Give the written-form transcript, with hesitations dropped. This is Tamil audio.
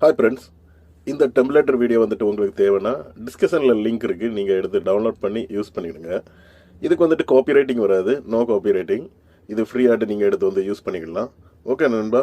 ஹாய் ஃப்ரெண்ட்ஸ், இந்த டெம்ப்ளேட்டர் வீடியோ வந்துட்டு உங்களுக்கு தேவைன்னா டிஸ்கஷனில் லிங்க் இருக்குது, நீங்கள் எடுத்து டவுன்லோட் பண்ணி யூஸ் பண்ணிவிடுங்க. இதுக்கு வந்துட்டு காப்பி ரைட்டிங் வராது, நோ காப்பி ரைட்டிங். இது ஃப்ரீயாகிட்டு நீங்கள் எடுத்து வந்து யூஸ் பண்ணிக்கலாம். ஓகே நண்பா.